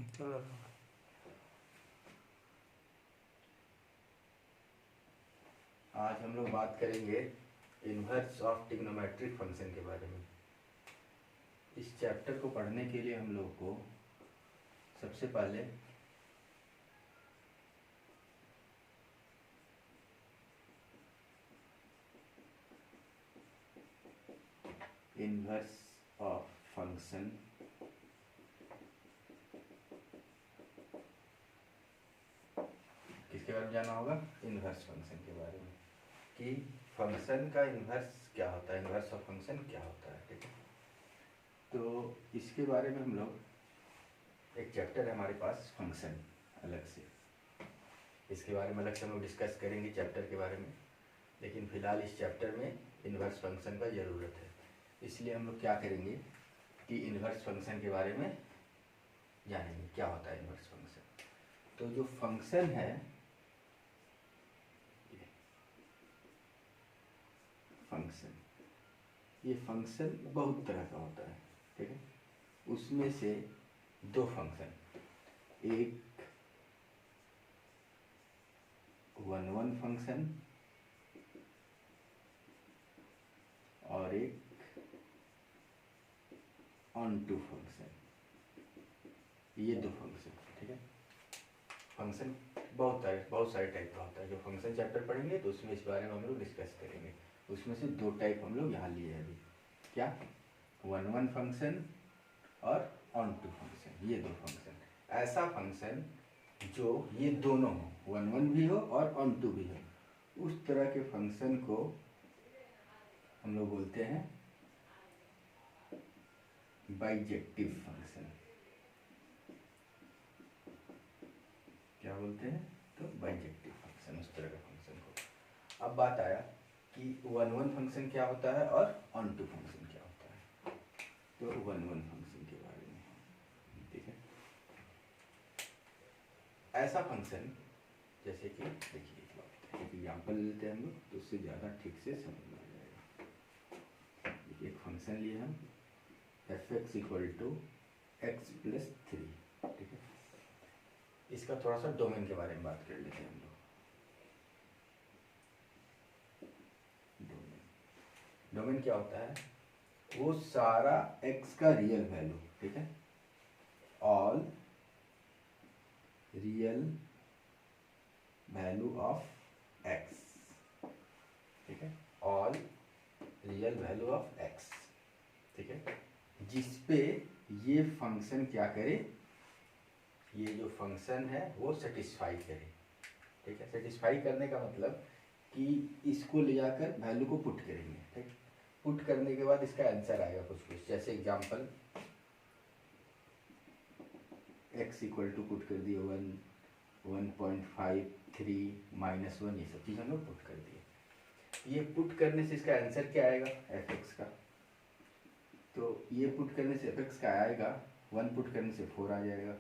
चलो। आज हम लोग बात करेंगे इन्वर्स ऑफ ट्रिग्नोमेट्रिक फंक्शन के बारे में। इस चैप्टर को पढ़ने के लिए हम लोग को सबसे पहले इन्वर्स ऑफ फंक्शन किसके बारे में जाना होगा? इन्वर्स फंक्शन के बारे में, कि फंक्शन का इन्वर्स क्या होता है, इन्वर्स ऑफ फंक्शन क्या होता है। ठीक है, तो इसके बारे में हम लोग एक चैप्टर है हमारे पास फंक्शन अलग से, इसके बारे में अलग से हम लोग डिस्कस करेंगे चैप्टर के बारे में। लेकिन फिलहाल इस चैप्टर में इन्वर्स फंक्शन का ज़रूरत है, इसलिए हम लोग क्या करेंगे कि इन्वर्स फंक्शन के बारे में जानेंगे क्या होता है इन्वर्स फंक्शन। तो जो फंक्शन है, फंक्शन, ये फंक्शन बहुत तरह का होता है। ठीक है, उसमें से दो फंक्शन, एक वन वन फंक्शन और एक ऑन टू फंक्शन, ये दो फंक्शन। ठीक है, फंक्शन बहुत सारे टाइप का होता है। जो फंक्शन चैप्टर पढ़ेंगे तो उसमें इस बारे में हम लोग डिस्कस करेंगे। उसमें से दो टाइप हम लोग यहाँ लिए हैं अभी, क्या? वन वन फंक्शन और ऑन टू फंक्शन, ये दो फंक्शन। ऐसा फंक्शन जो ये दोनों हो, वन वन भी हो और ऑन टू भी हो, उस तरह के फंक्शन को हम लोग बोलते हैं बाइजेक्टिव फंक्शन। क्या बोलते हैं? तो बाइजेक्टिव फंक्शन, उस तरह का फंक्शन को। अब बात आया कि वन वन फंक्शन क्या होता है और ऑन टू फंक्शन क्या होता है। तो वन वन फंक्शन के बारे में, ठीक है, ऐसा फंक्शन जैसे कि देखिए एक एग्जाम्पल लेते हैं हम लोग, तो उससे ज़्यादा ठीक से समझ में आ जाएगा। देखिए एक फंक्शन लिए हम f(x = x+3), ठीक है। इसका थोड़ा सा डोमेन के बारे में बात कर लेते हैं हम लोग। डोमेन क्या होता है? वो सारा x का रियल वैल्यू, ठीक है, all real value of x, ठीक है, all real value of x, ठीक है, जिसपे ये फंक्शन क्या करे, ये जो फंक्शन है वो सेटिस्फाई करे। ठीक है, सेटिस्फाई करने का मतलब कि इसको ले जाकर वैल्यू को पुट करेंगे। ठीक, पुट करने के बाद इसका आंसर आएगा कुछ कुछ, जैसे एग्जांपल x = पुट कर दिए 1, 1.5, 3, -1, ये सब चीज़ हम लोग पुट कर दिए। ये पुट करने से इसका आंसर क्या आएगा? f(x) का। तो ये पुट करने से f(x) का आएगा, 1 पुट करने से 4 आ जाएगा,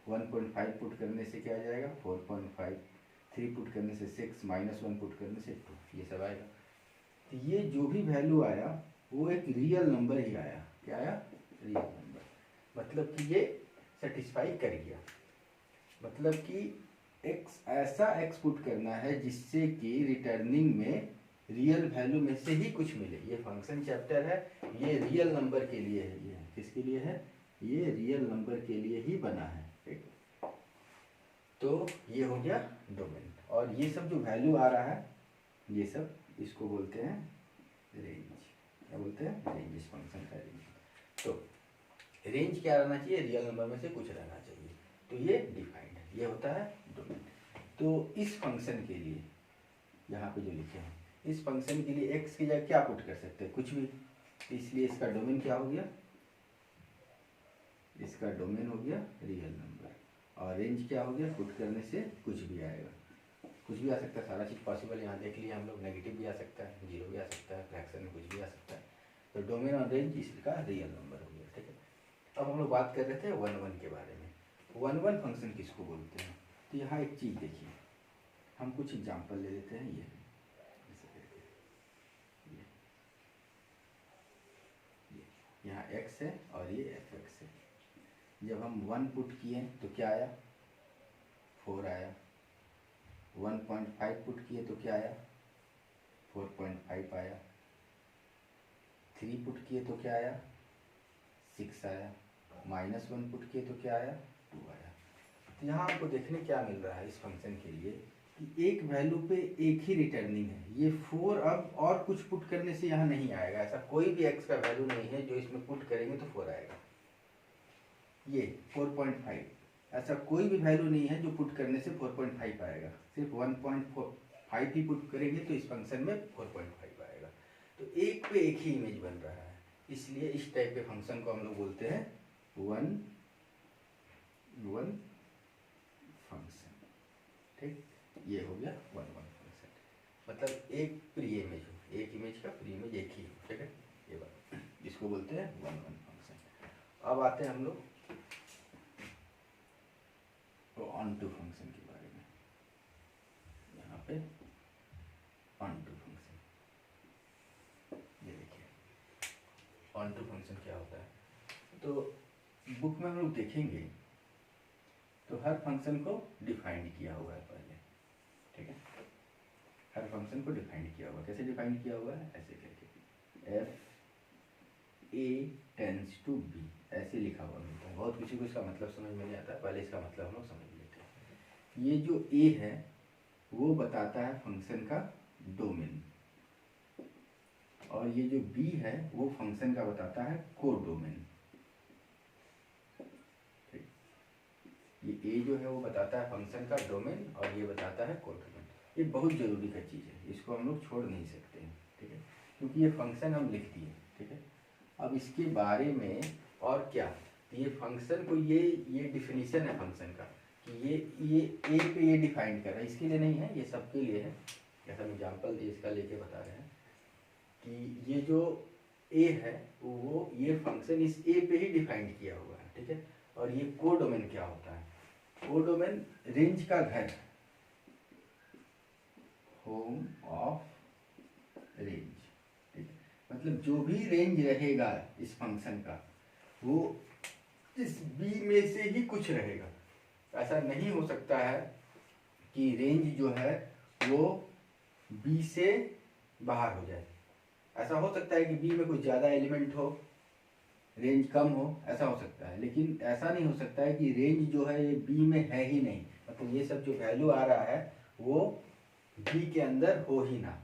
1.5 पुट करने से क्या आ जाएगा? 4.5, 3 पुट करने से 6, -1 पुट करने से 2, ये सब आएगा। तो ये जो भी वैल्यू आया वो एक रियल नंबर ही आया। क्या आया? Real number. मतलब कि ये सेटिस्फाई कर गया, मतलब कि x, ऐसा x पुट करना है जिससे कि रिटर्निंग में रियल वैल्यू में से ही कुछ मिले। ये फंक्शन चैप्टर है, ये रियल नंबर के लिए है। ये किसके लिए है? ये रियल नंबर के लिए ही बना है। ठीक, तो ये हो गया डोमेन। और ये सब जो वैल्यू आ रहा है, ये सब इसको बोलते हैं रेंज। क्या बोलते हैं? रेंज। इस फंक्शन का रेंज। तो रेंज क्या रहना चाहिए? रियल नंबर में से कुछ रहना चाहिए। तो ये डिफाइंड है, ये होता है डोमेन। तो इस फंक्शन के लिए यहाँ पे जो लिखे हैं, इस फंक्शन के लिए x की जगह क्या पुट कर सकते हैं? कुछ भी। इसलिए इसका डोमेन क्या हो गया? इसका डोमेन हो गया रियल नंबर। और रेंज क्या हो गया? पुट करने से कुछ भी आएगा, कुछ भी आ सकता है, सारा चीज़ पॉसिबल। यहाँ देख लिया हम लोग, नेगेटिव भी आ सकता है, जीरो भी आ सकता है, फ्रैक्शन में कुछ भी आ सकता है। तो डोमेन और रेंज इसका रियल नंबर हो गया। ठीक है, अब हम लोग बात कर रहे थे वन वन के बारे में। वन वन फंक्शन किसको बोलते हैं? तो यहाँ एक चीज़ देखिए, हम कुछ एग्जाम्पल ले लेते हैं। ये यहाँ x है और ये f(x) है। जब हम 1 पुट किए तो क्या आया, 4 आया। 1.5 पुट किए तो क्या आया, 4.5 आया। 3 पुट किए तो क्या आया, 6 आया। -1 पुट किए तो क्या आया, 2 आया। तो यहाँ आपको देखने क्या मिल रहा है इस फंक्शन के लिए कि एक वैल्यू पे एक ही रिटर्निंग है। ये 4 अब और कुछ पुट करने से यहाँ नहीं आएगा। ऐसा कोई भी x का वैल्यू नहीं है जो इसमें पुट करेंगे तो 4 आएगा। ये 4.5 ऐसा कोई भी वैल्यू नहीं है जो पुट करने से 4.5 आएगा। सिर्फ 1.5 ही पुट करेंगे तो इस फंक्शन में 4.5 आएगा। तो एक पे एक ही इमेज बन रहा है, इसलिए इस टाइप के फंक्शन को हम लोग बोलते हैं वन फंक्शन। ठीक, ये हो गया वन फंक्शन, मतलब एक प्री इमेज हो, एक इमेज का प्री इमेज एक ही हो। ठीक है, ये बात, इसको बोलते हैं वन फंक्शन। अब आते हैं हम लोग तो ऑनटू फंक्शन के बारे में। यहाँ पे ऑनटू फंक्शन, ये देखिए ऑनटू फंक्शन क्या होता है। तो बुक में हम लोग देखेंगे तो हर फंक्शन को डिफाइन किया हुआ है पहले। ठीक है, हर फंक्शन को डिफाइन किया हुआ है। कैसे डिफाइन किया हुआ है, ऐसे करके F A tends to B, ऐसे लिखा हुआ मिलता है। बहुत किसी को इसका मतलब समझ में नहीं आता, पहले इसका मतलब हम लोग समझ लेते हैं। ये जो ए है वो बताता है फंक्शन का डोमेन, और ये जो बी है वो फंक्शन का बताता है कोडोमेन। ये ए जो है वो बताता है फंक्शन का डोमेन और ये बताता है कोडोमेन। ये बहुत ज़रूरी का चीज़ है, इसको हम लोग छोड़ नहीं सकते हैं। ठीक है, क्योंकि ये फंक्शन हम लिख दिए। ठीक है, अब इसके बारे में और क्या, ये फंक्शन को ये डिफिनीशन है फंक्शन का कि ये ए पे ये डिफाइन कर रहा है, इसके लिए नहीं है, ये सबके लिए है। जैसा हम एग्जाम्पल इसका लेके बता रहे हैं कि ये जो ए है वो ये फंक्शन इस ए पे ही डिफाइन किया हुआ है। ठीक है, और ये कोडोमेन क्या होता है, कोडोमेन रेंज का घर, होम ऑफ रेंज। ठीक है, मतलब जो भी रेंज रहेगा इस फंक्शन का वो इस बी में से ही कुछ रहेगा। ऐसा नहीं हो सकता है कि रेंज जो है वो बी से बाहर हो जाए। ऐसा हो सकता है कि बी में कुछ ज़्यादा एलिमेंट हो, रेंज कम हो, ऐसा हो सकता है, लेकिन ऐसा नहीं हो सकता है कि रेंज जो है ये बी में है ही नहीं, मतलब ये सब जो वैल्यू आ रहा है वो बी के अंदर हो ही ना,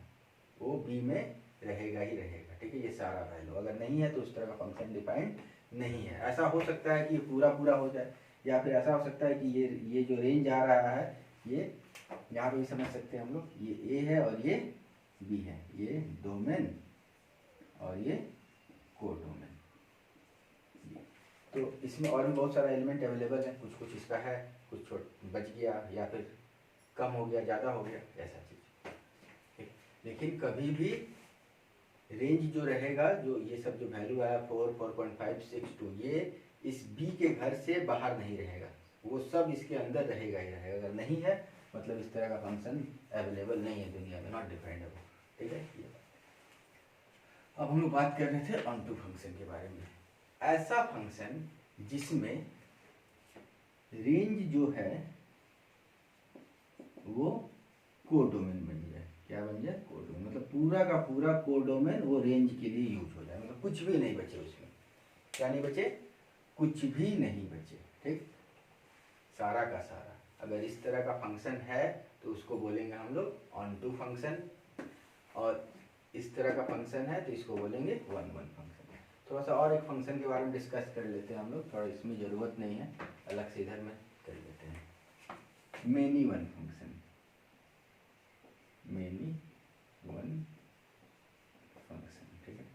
वो बी में रहेगा ही रहेगा। ठीक है, ये सारा वैल्यू अगर नहीं है तो उस तरह का फंक्शन डिफाइंड नहीं है। ऐसा हो सकता है कि पूरा पूरा हो जाए, या फिर ऐसा हो सकता है कि ये जो रेंज आ रहा है ये यहाँ पे भी समझ सकते हैं हम लोग, ये ए है और ये बी है, ये डोमेन और ये कोडोमेन। तो इसमें और भी बहुत सारा एलिमेंट अवेलेबल है, कुछ कुछ इसका है, कुछ छोट बच गया या फिर कम हो गया, ज़्यादा हो गया, ऐसा चीज़। लेकिन कभी भी रेंज जो रहेगा, जो ये सब जो वैल्यू आया 4, 4.5, 6, 2, ये इस बी के घर से बाहर नहीं रहेगा, वो सब इसके अंदर रहेगा ही रहेगा। अगर नहीं है मतलब इस तरह का फंक्शन अवेलेबल नहीं है दुनिया में, नॉट डिफाइंडेबल। ठीक है, ये अब हम लोग बात कर रहे थे ऑनटू फंक्शन के बारे में। ऐसा फंक्शन जिसमें रेंज जो है वो कोडोमेन बन जाए। क्या बन जाए, कोडोमेन, मतलब पूरा का पूरा कोडोमेन वो रेंज के लिए यूज हो जाए, मतलब कुछ भी नहीं बचे उसमें। क्या नहीं बचे, कुछ भी नहीं बचे। ठीक, सारा का सारा। अगर इस तरह का फंक्शन है तो उसको बोलेंगे हम लोग ऑनटू फंक्शन, और इस तरह का फंक्शन है तो इसको बोलेंगे वन फंक्शन। थोड़ा सा और एक फंक्शन के बारे में डिस्कस कर लेते हैं हम लोग, थोड़ा इसमें ज़रूरत नहीं है, अलग से इधर में कर लेते हैं। Many one function, many one function. ठीक है,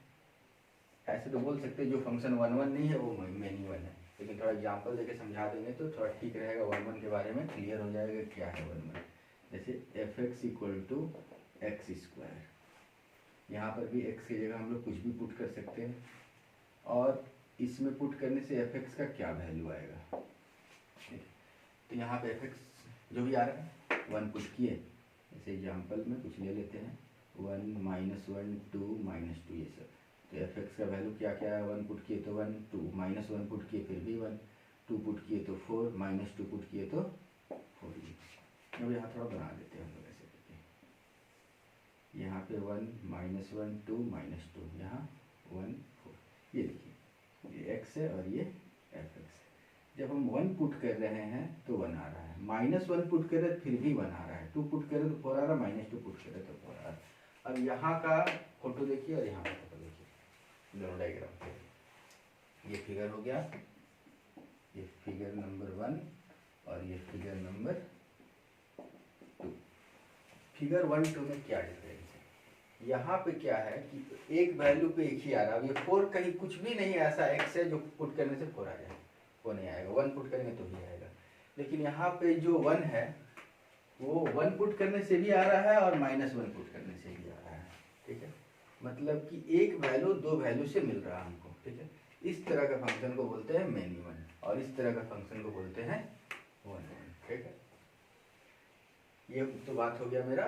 ऐसे तो बोल सकते हैं जो फंक्शन वन नहीं है वो मेनी वन है, लेकिन थोड़ा एग्जांपल देके समझा देंगे तो थोड़ा ठीक रहेगा, वन के बारे में क्लियर हो जाएगा क्या है वन। जैसे F x equal to X square, यहाँ पर भी x की जगह हम लोग कुछ भी पुट कर सकते हैं, और इसमें पुट करने से एफ एक्स का क्या वैल्यू आएगा। तो यहाँ पे एफ एक्स जो भी आ रहा है वन पुट किए, जैसे एग्जांपल में कुछ ले लेते हैं 1, -1, 2, -2 ये सब। तो एफ एक्स का वैल्यू क्या क्या है, वन पुट किए तो 1, 2, -1 पुट किए फिर भी 1, 2 पुट किए तो 4, -2 पुट किए तो 4 ये। अब यहाँ थोड़ा बना देते हैं हम लोग ऐसे करके, यहाँ पे 1 -1 2 -2, यहाँ 1 4, ये देखिए ये x है और ये fx है। जब हम 1 पुट कर रहे हैं तो 1 आ रहा है, -1 पुट कर रहे हैं फिर भी 1 आ रहा है, 2 पुट कर रहे तो 4 आ रहा है, -2 पुट कर रहे तो 4 आ रहा है। अब यहाँ का फोटो देखिए और यहाँ का फोटो देखिए, दोनों डायग्राम। ये फिगर हो गया, ये फिगर नंबर 1 और ये फिगर नंबर 2। फिगर 1 2 में क्या डिफरेंस है? यहाँ पे क्या है कि एक वैल्यू पे एक ही आ रहा है। ये 4 कहीं कुछ भी नहीं ऐसा x है जो पुट करने से 4 आ जाए, वो नहीं आएगा। 1 पुट करेंगे तो भी आएगा। लेकिन यहाँ पे जो 1 है वो 1 पुट करने से भी आ रहा है और -1 पुट करने से भी आ रहा है, ठीक है। मतलब कि एक वैल्यू दो वैल्यू से मिल रहा है हमको, ठीक है। इस तरह का फंक्शन को बोलते हैं मेनी वन और इस तरह का फंक्शन को बोलते हैं वन वन, ठीक है। ये तो बात हो गया मेरा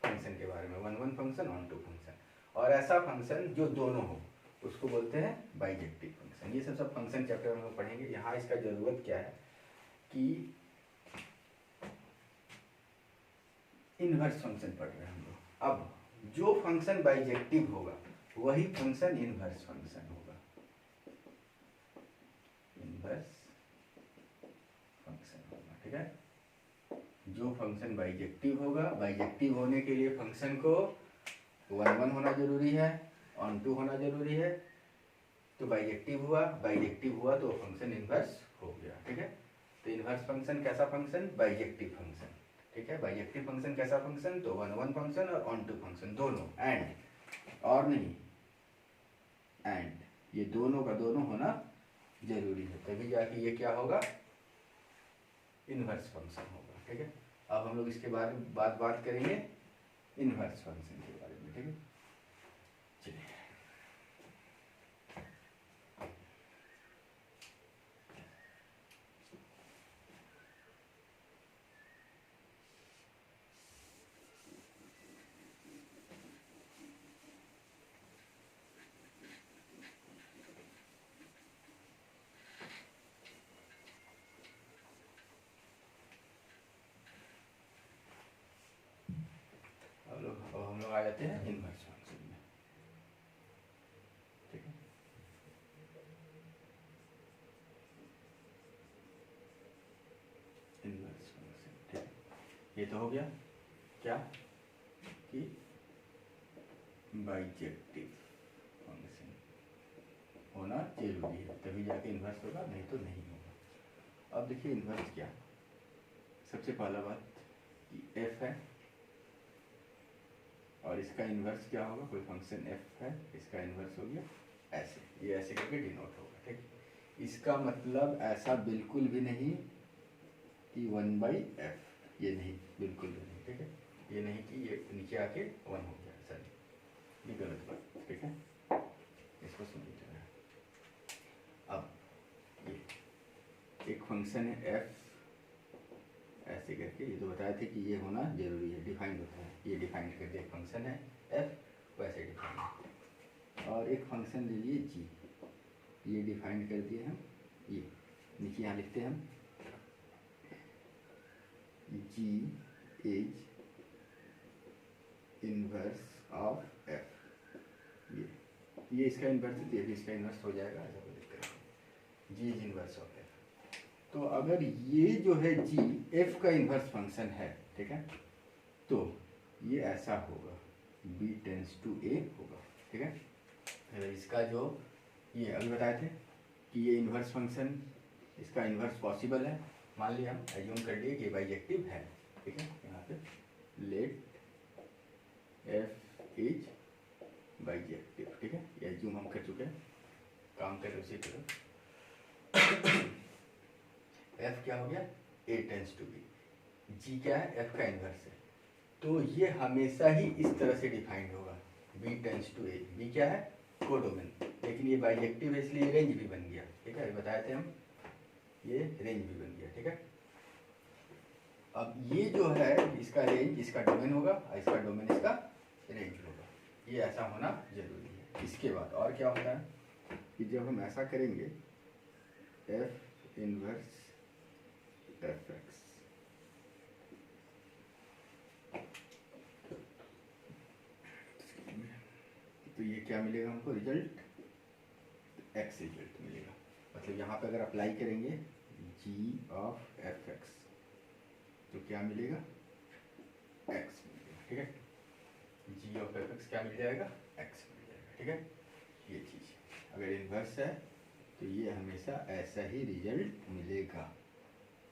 फंक्शन के बारे में, one one function, onto function. और ऐसा फंक्शन जो दोनों हो उसको बोलते हैं बाइजेक्टिव फंक्शन। ये सब फंक्शन चैप्टर में हम पढ़ेंगे। यहाँ इसका जरूरत क्या है कि इनवर्स फंक्शन पढ़ रहे हैं हम लोग। अब जो फंक्शन बाइजेक्टिव होगा वही फंक्शन इनवर्स फंक्शन होगा, इनवर्स फंक्शन होगा, ठीक है। जो फंक्शन बाइजेक्टिव होगा, बाइजेक्टिव होने के लिए फंक्शन को 1 1 होना जरूरी है, ऑन टू होना जरूरी है। तो बाइजेक्टिव हुआ तो फंक्शन इनवर्स हो गया, ठीक है। तो इनवर्स फंक्शन कैसा फंक्शन? बाइजेक्टिव फंक्शन, ठीक है। बाइजेक्टिव फंक्शन कैसा फंक्शन? तो 1 1 फंक्शन और ऑन टू फंक्शन दोनों, एंड और नहीं, एंड ये दोनों का दोनों होना जरूरी है, तभी जाके ये क्या होगा? इनवर्स फंक्शन होगा, ठीक है। अब हम लोग इसके बारे में बात करेंगे इनवर्स फंक्शन के बारे में, ठीक है। चलिए हम लोग आ जाते हैं इनवर्स फंक्शन में, ठीक है। इनवर्स फंक्शन, ठीक है। ये तो हो गया क्या कि बाइजेक्टिव फंक्शन होना जरूरी है, तभी जाके इनवर्स होगा, नहीं तो नहीं होगा। अब देखिए इनवर्स क्या, सबसे पहला बात कि f है और इसका इन्वर्स क्या होगा? कोई फंक्शन f है, इसका इन्वर्स हो गया ऐसे, ये ऐसे करके डिनोट होगा, ठीक। इसका मतलब ऐसा बिल्कुल भी नहीं कि 1/f, ये नहीं, बिल्कुल भी नहीं, ठीक है। ये नहीं कि ये नीचे आके 1 हो गया, ऐसा नहीं, ये गलत बात, ठीक है। इसको समझिए। अब ये एक फंक्शन है f ऐसे करके, ये तो बताए थे कि ये होना जरूरी है, डिफाइंड होता है, ये डिफाइंड करके एक फंक्शन है f वैसे डिफाइंड। और एक फंक्शन ले लिए g, ये डिफाइंड कर दिए हम, ये नीचे यहाँ लिखते हैं हम g is inverse of f। ये इसका इन्वर्स है, ये भी इसका इन्वर्स हो जाएगा, ऐसा कोई दिक्कत नहीं। g is inverse of f। तो अगर ये जो है g f का इन्वर्स फंक्शन है, ठीक है, तो ये ऐसा होगा, b टेंस टू a होगा, ठीक है। तो इसका जो ये अभी बताए थे कि ये इन्वर्स फंक्शन, इसका इन्वर्स पॉसिबल है, मान लिया हम, एज्यूम कर लिए कि बाइजेक्टिव है, ठीक है। यहाँ पे लेट f इज बाइजेक्टिव, ठीक है, ये एज्यूम हम कर चुके हैं, काम करें उसी तरह। f क्या हो गया? a tends to b, g क्या है? f का इन्वर्स है, तो ये हमेशा ही इस तरह से डिफाइंड होगा, b tends to a। b क्या है? कोडोमेन, लेकिन ये बाइजेक्टिव है इसलिए रेंज भी बन गया, ठीक है, बताए थे हम, ये रेंज भी बन गया, ठीक है। अब ये जो है इसका रेंज इसका डोमेन होगा और इसका डोमेन इसका रेंज होगा, ये ऐसा होना जरूरी है। इसके बाद और क्या होता है कि जब हम ऐसा करेंगे f इनवर्स एफ एक्स। तो ये क्या मिलेगा हमको रिजल्ट, एक्स रिजल्ट मिलेगा। मतलब यहाँ पे अगर अप्लाई करेंगे जी ऑफ एफ एक्स तो क्या मिलेगा, एक्स मिलेगा। ठीक है, जी ऑफ एफ एक्स क्या मिल जाएगा, एक्स मिल जाएगा। ठीक है, ये चीज़ अगर इन्वर्स है तो ये हमेशा ऐसा ही रिजल्ट मिलेगा।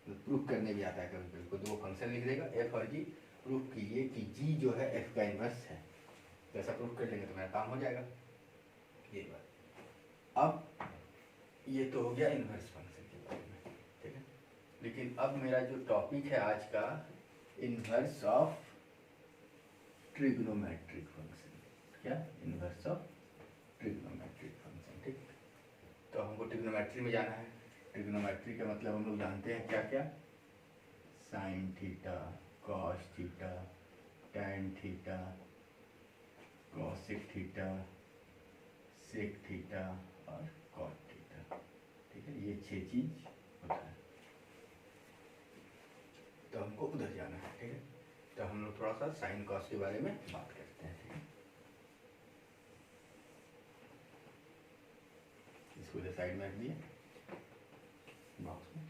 तो प्रूफ करने भी आता है कभी कभी, को दो फंक्शन लिख देगा एफ और जी, प्रूफ कीजिए कि जी जो है एफ का इन्वर्स है, तो ऐसा प्रूफ कर लेंगे तो मेरा काम हो जाएगा। ये बात। अब ये तो हो गया इन्वर्स फंक्शन के बारे में। ठीक है, लेकिन अब मेरा जो टॉपिक है आज का, इन्वर्स ऑफ ट्रिग्नोमेट्रिक फंक्शन। क्या, इन्वर्स ऑफ ट्रिग्नोमेट्रिक फंक्शन। ठीक, तो हमको ट्रिग्नोमेट्री में जाना है। ट्रिग्नोमेट्री का मतलब हम लोग जानते हैं क्या क्या, sine theta, cos theta, tan theta, cosec theta, sec theta और कॉट थीटा। ठीक है, ये 6 चीज होता है। तो हमको उधर जाना है। ठीक है, तो हम लोग थोड़ा सा साइन कॉस के बारे में बात करते हैं। ठीक है, इसको इधर साइड में रख दिए बॉक्स में।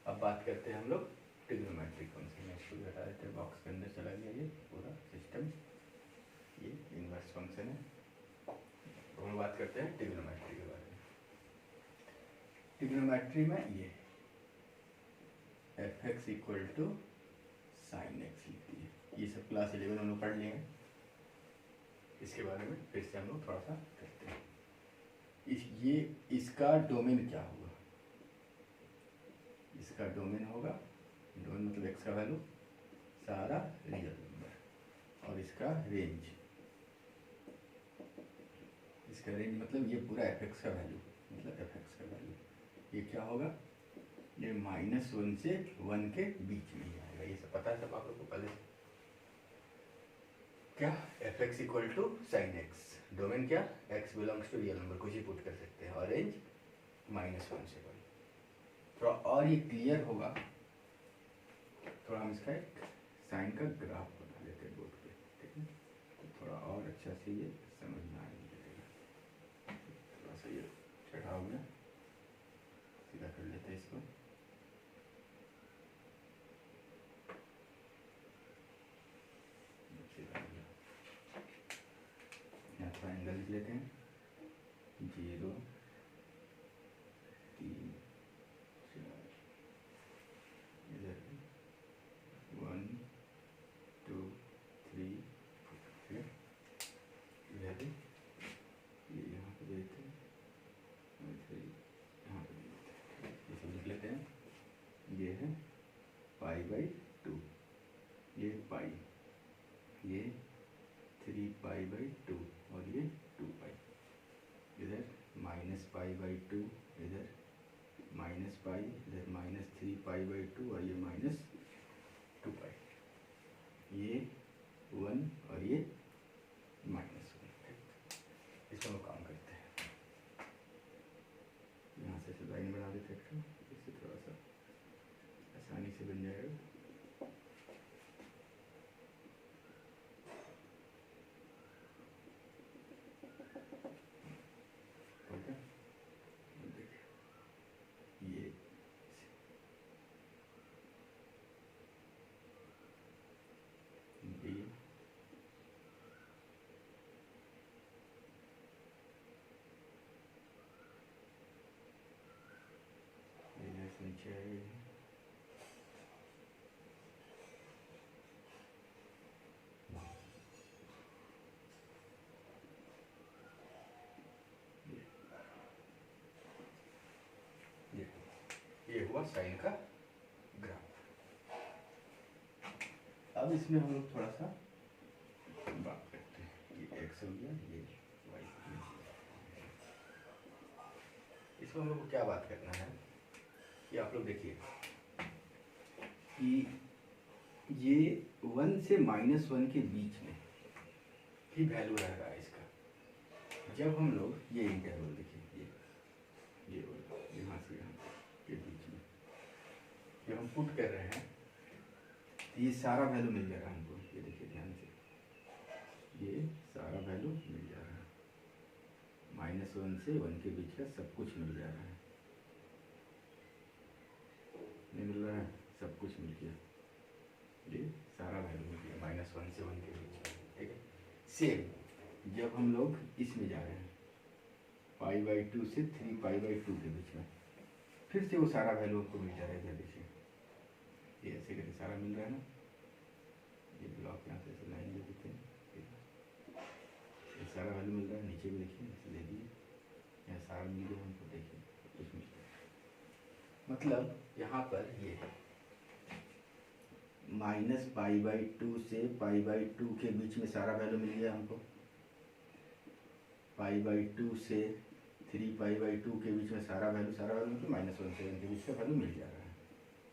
अब बात करते हैं हम लोग ट्रिग्नोमेट्रिक फंक्शन। इसको भी हटा देते हैं, बॉक्स के अंदर चला गया ये पूरा सिस्टम। ये इनवर्स फंक्शन है। तो हम बात करते हैं ट्रिग्नोमेट्री के बारे में। ट्रिग्नोमेट्री में ये F x equal to sine X लिखती है। ये सब क्लास 11 हम लोग पढ़ लिए हैं। इसके बारे में फिर से हम लोग थोड़ा सा करते हैं। ये इसका डोमेन क्या होगा, इसका डोमेन होगा, डोमेन मतलब एक्स का वैल्यू सारा रियल नंबर, और इसका रेंज, इसका रेंज मतलब ये पूरा एफ एक्स का वैल्यू, मतलब एफ एक्स का वैल्यू ये क्या होगा, ये -1 से 1 के बीच में ही आएगा। ये सब पता है सब आप लोग को पहले से। क्या, f x equal to sine x, domain क्या, x belongs to real number, कुछ ही पुट कर सकते हैं, और रेंज -1 से 1। थोड़ा और ये क्लियर होगा, थोड़ा हम इसका एक साइन का ग्राफ बना लेते हैं बोर्ड पे। ठीक है, तो थोड़ा और अच्छा से ये समझ में आने लगेगा। थोड़ा सा ये चढ़ा हो गया, सीधा कर लेते हैं इसको। सीधा हो गया। यहाँ थोड़ा एंगल लिख लेते हैं, 0 3 4, इधर 1 2 3 4। इधर ये यहाँ पे देते हैं, यहाँ पे देते हैं। ये सब लिख लेते हैं। ये है π/2, ये पाई, ये 3π/2 और ये 2π। इधर -π/2, इधर -π, इधर -3π/2 और ये -2π। ये 1 और ये -1। इसमें हम काम करते हैं। यहाँ से लाइन बना देते हैं, इससे थोड़ा सा आसानी से बन जाएगा। ये हुआ साइन का ग्राफ। अब इसमें हम लोग थोड़ा सा बात करते हैं। ये एक्स हो गया, ये वाई। इसमें हम लोग को क्या बात करना है कि आप लोग देखिए कि ये 1 से -1 के बीच में ही वैल्यू रह रहा है इसका। जब हम लोग ये इंटरवल देखिए, ये यहाँ से यहाँ हम पुट कर रहे हैं तो ये सारा वैल्यू मिल जा रहा है हमको। ये देखिए ध्यान से, ये सारा वैल्यू मिल जा रहा है, -1 से 1 के बीच का सब कुछ मिल जा रहा है। नहीं मिल रहा है, सब कुछ मिल गया, ये सारा वैल्यू मिल गया -1 से 1 के बीच का। ठीक है, सेम जब हम लोग इसमें जा रहे हैं π/2 से 3π/2 के बीच में, फिर से वो सारा वैल्यू हमको मिल जा रहा है। इधर देखिए, ये ऐसे करके सारा मिल रहा है ना। ये ब्लॉक यहाँ से लाइन दे देते हैं, ये सारा वैल्यू मिल रहा है। नीचे भी देखिए ऐसे ले दिए, यहाँ सारा मिल गया हमको। देखिए कुछ मिल गया, मतलब यहाँ पर ये -π/2 से π/2 के बीच में सारा वैल्यू मिल गया हमको। π/2 से 3π/2 के बीच में सारा वैल्यू मतलब -1 से 1 के बीच का वैल्यू मिल जा रहा है।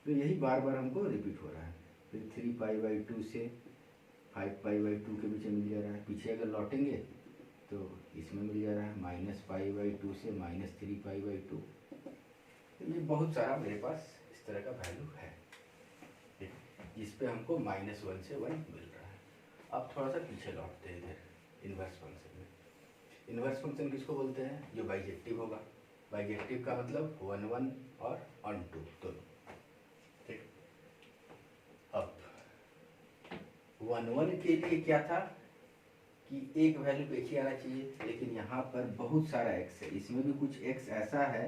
तो यही बार बार हमको रिपीट हो रहा है। फिर 3π/2 से 5π/2 के बीच में मिल जा रहा है। पीछे अगर लौटेंगे तो इसमें मिल जा रहा है -π/2 से -3π/2। तो ये बहुत सारा मेरे पास इस तरह का वैल्यू है जिस पे हमको -1 से 1 मिल रहा है। अब थोड़ा सा पीछे लौटते हैं इधर इन्वर्स फंक्शन में। इन्वर्स फंक्शन किसको बोलते हैं? जो बाइजेक्टिव होगा। बाइजेक्टिव का मतलब 1 1 और ऑन 2 दोनों। ठीक, अब 1 1 के लिए क्या था कि एक वैल्यू पे ही आना चाहिए, लेकिन यहाँ पर बहुत सारा x है। इसमें भी कुछ x ऐसा है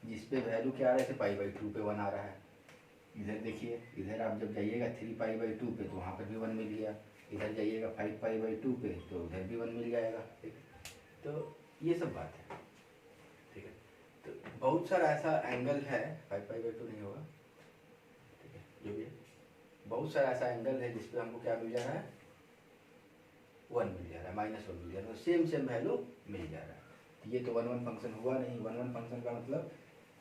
जिस पे वैल्यू क्या आ रहा है, π/2 पे 1 आ रहा है। इधर देखिए, इधर आप जब जाइएगा 3π/2 पे तो वहाँ पर भी 1 मिल गया। इधर जाइएगा 5π/2 पे तो उधर भी 1 मिल जाएगा। ठीक, तो ये सब बात है। ठीक है, तो बहुत सारा ऐसा एंगल है, 5π/2 नहीं होगा, ठीक है, जो भी है, बहुत सारा ऐसा एंगल है जिसपे हमको क्या मिल जा रहा है, 1 मिल जा रहा है, -1 मिल जा रहा है, सेम वैल्यू मिल जा रहा है। तो ये तो 1 1 फंक्शन हुआ नहीं। 1 1 फंक्शन का मतलब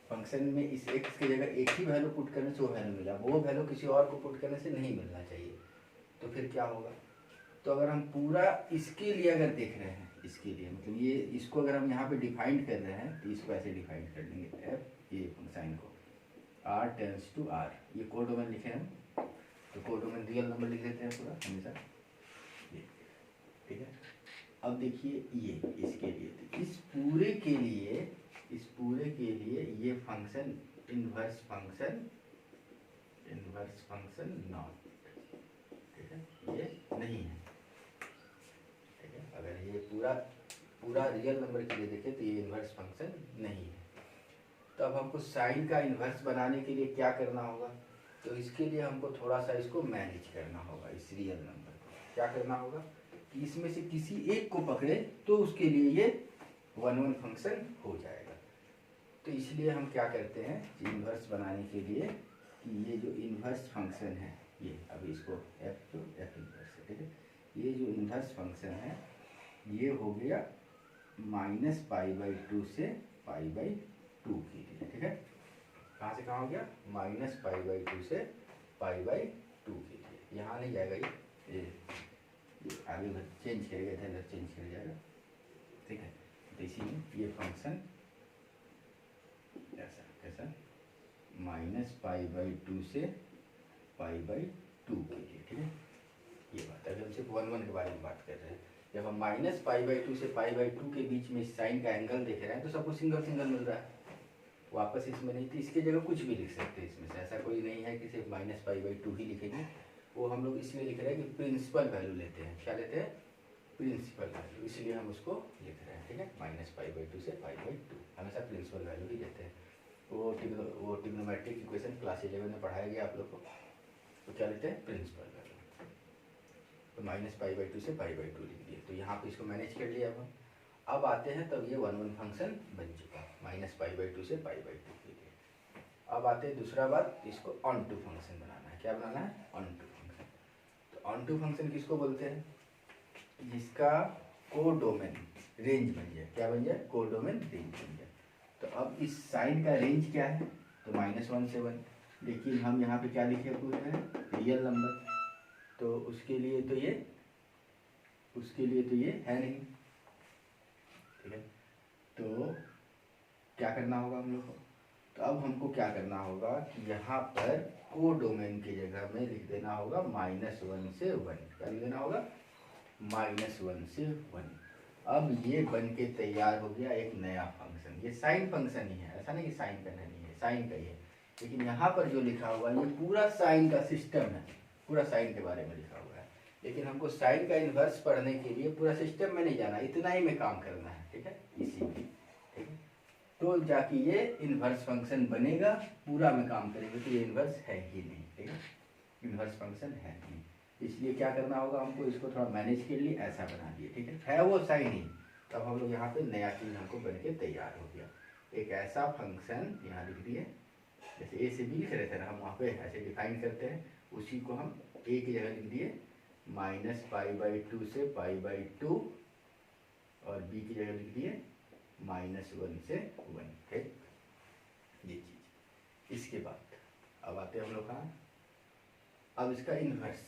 फंक्शन में इस x की जगह एक ही वैल्यू पुट करने से वो वैल्यू मिला, वो वैल्यू किसी और को पुट करने से नहीं मिलना चाहिए। तो फिर क्या होगा? तो अगर हम पूरा इसके लिए अगर देख रहे हैं, इसके लिए मतलब ये इसको अगर हम यहाँ पे डिफाइंड कर रहे हैं तो इसको ऐसे डिफाइंड कर लेंगे, एफ ये साइन को r टेंस टू r, ये कोडोमेन लिखे हम, तो कोडोमेन रियल नंबर लिख देते हैं पूरा हमेशा। ये ठीक है। अब देखिए ये इसके लिए, तो इस पूरे के लिए ये फंक्शन इन्वर्स फंक्शन नॉट, ठीक है, ये नहीं है। ठीक है, अगर ये पूरा रियल नंबर के लिए देखें तो ये इन्वर्स फंक्शन नहीं है। तो अब हमको साइन का इन्वर्स बनाने के लिए क्या करना होगा? तो इसके लिए हमको थोड़ा सा इसको मैनेज करना होगा। इस रियल नंबर को क्या करना होगा कि इसमें से किसी एक को पकड़े तो उसके लिए ये 1 1 फंक्शन हो जाएगा। तो इसलिए हम क्या करते हैं इन्वर्स बनाने के लिए कि ये जो इन्वर्स फंक्शन है, ये अभी इसको f इन्वर्स है, ठीक है, ये जो इन्वर्स फंक्शन है ये हो गया -π/2 से π/2 के लिए। ठीक है, कहाँ से कहाँ हो गया? -π/2 से π/2 के लिए। यहाँ नहीं जाएगा, ये आगे चेंज करेगा, इधर चेंज कर जाएगा। ठीक है, तो इसीलिए ये फंक्शन ऐसा कैसा -π/2 से π/2 के लिए। ठीक है, ये बात है। अगर हम सिर्फ 1 1 के बारे में बात कर रहे हैं, जब हम -π/2 से π/2 के बीच में साइन का एंगल देख रहे हैं तो सबको सिंगल मिल रहा है, वापस इसमें नहीं। तो इसके जगह कुछ भी लिख सकते हैं इसमें से, ऐसा कोई नहीं है कि सिर्फ -π/2 ही लिखेंगे। वो हम लोग इसलिए लिख रहे हैं कि प्रिंसिपल वैल्यू लेते हैं। क्या लेते हैं? प्रिंसिपल वैल्यू, इसलिए हम उसको लिख रहे हैं। ठीक है, -π/2 से π/2 हमेशा प्रिंसिपल वैल्यू ही लेते हैं। वो ट्रिग्नोमेट्रिक इक्वेशन क्लास 11 में पढ़ाया गया आप लोग को, तो क्या लेते हैं? Principal value. तो -π/2 से π/2 लिख दिए, तो यहाँ पे इसको मैनेज कर लिया हम। अब आते हैं तब ये 1 1 फंक्शन बन चुका -π/2 से π/2 के लिए। अब आते हैं दूसरा बात, इसको ऑन टू फंक्शन बनाना है। क्या बनाना है? Onto function. तो ऑन टू फंक्शन किसको बोलते हैं? जिसका कोडोमेन रेंज बन जाए। क्या बन जाए? कोडोमेन रेंज बन जाए। तो अब इस साइन का रेंज क्या है? तो -1 से 1, लेकिन हम यहाँ पे क्या लिखे हुए हैं? Real number. तो उसके लिए तो ये है नहीं। ठीक है, तो क्या करना होगा हम लोग को? तो अब हमको क्या करना होगा कि यहाँ पर को डोमेन की जगह में लिख देना होगा -1 से 1। क्या लिख देना होगा? -1 से 1। अब ये बन के तैयार हो गया एक नया फंक्शन। ये साइन फंक्शन ही है, ऐसा नहीं कि साइन का नहीं है, साइन का ही है, लेकिन यहाँ पर जो लिखा हुआ है ये पूरा साइन का सिस्टम है, पूरा साइन के बारे में लिखा हुआ है। लेकिन हमको साइन का इन्वर्स पढ़ने के लिए पूरा सिस्टम में नहीं जाना, इतना ही में काम करना है, ठीक है, इसी में, ठीक है। तो जाके ये इन्वर्स फंक्शन बनेगा, पूरा में काम करेंगे तो ये इन्वर्स है ही नहीं, ठीक है, इन्वर्स फंक्शन है नहीं। इसलिए क्या करना होगा हमको, इसको थोड़ा मैनेज के लिए ऐसा बना दिए, ठीक है वो साइन ही। तब हम लोग यहाँ पे नया चीज़ हमको बन के तैयार हो गया, एक ऐसा फंक्शन यहाँ लिख दिए, जैसे ए से बी लिख रहे थे ना हम, वहाँ पे ऐसे डिफाइन करते हैं, उसी को हम ए की जगह लिख दिए -π/2 से π/2, और बी की जगह लिख दिए -1 से 1, ठीक, ये चीज़। इसके बाद अब आते हैं हम लोग कहाँ, अब इसका इन्वर्स,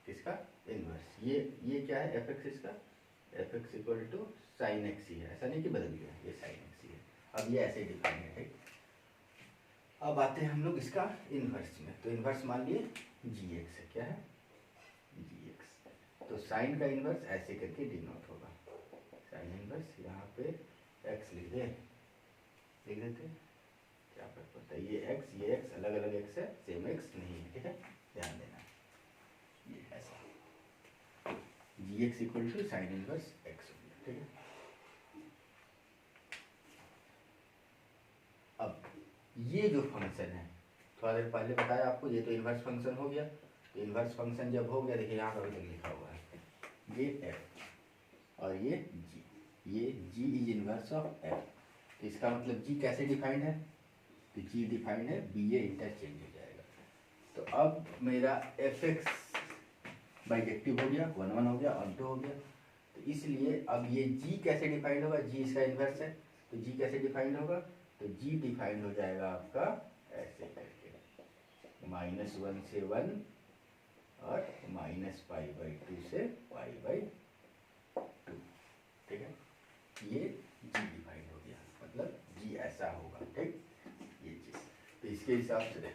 किसका इन्वर्स, ये क्या है f(x) इसका, f(x) = sin x ही है, ऐसा नहीं कि बदल गया, ये sin x ही है। अब ये ऐसे डिफाइन है, ठीक। अब आते हैं हम लोग इसका इन्वर्स में, तो इन्वर्स मान लिए gx है, क्या है gx। तो साइन का इन्वर्स ऐसे करके डिनोट होगा, साइन इन्वर्स यहाँ पे x लिख देते, क्या फर्क पड़ता है, ये x अलग अलग x है, सेम x नहीं है, ठीक है, ध्यान देना, ये ऐसा gx = sin इनवर्स x हो गया, ठीक है। अब ये जो फंक्शन है, थोड़ा देर पहले बताया आपको, ये तो इन्वर्स फंक्शन हो गया। तो इन्वर्स फंक्शन जब हो गया, देखिए यहाँ पर लिखा हुआ है ये f और ये g is inverse of f। तो इसका मतलब g कैसे डिफाइंड है, तो g डिफाइंड है ba इंटरचेंज हो जाएगा। तो अब मेरा f(x) बाइजेक्टिव हो गया, 1 1 हो गया, और 2 हो गया। तो इसलिए अब ये g कैसे डिफाइंड होगा, g इसका इन्वर्स है, तो g कैसे डिफाइंड होगा, तो g डिफाइंड हो जाएगा आपका ऐसे करके -1 से 1 और -π/2 से π/2, ठीक है, ये g डिफाइंड हो गया, मतलब g ऐसा होगा, ठीक, ये चीज़। तो इसके हिसाब से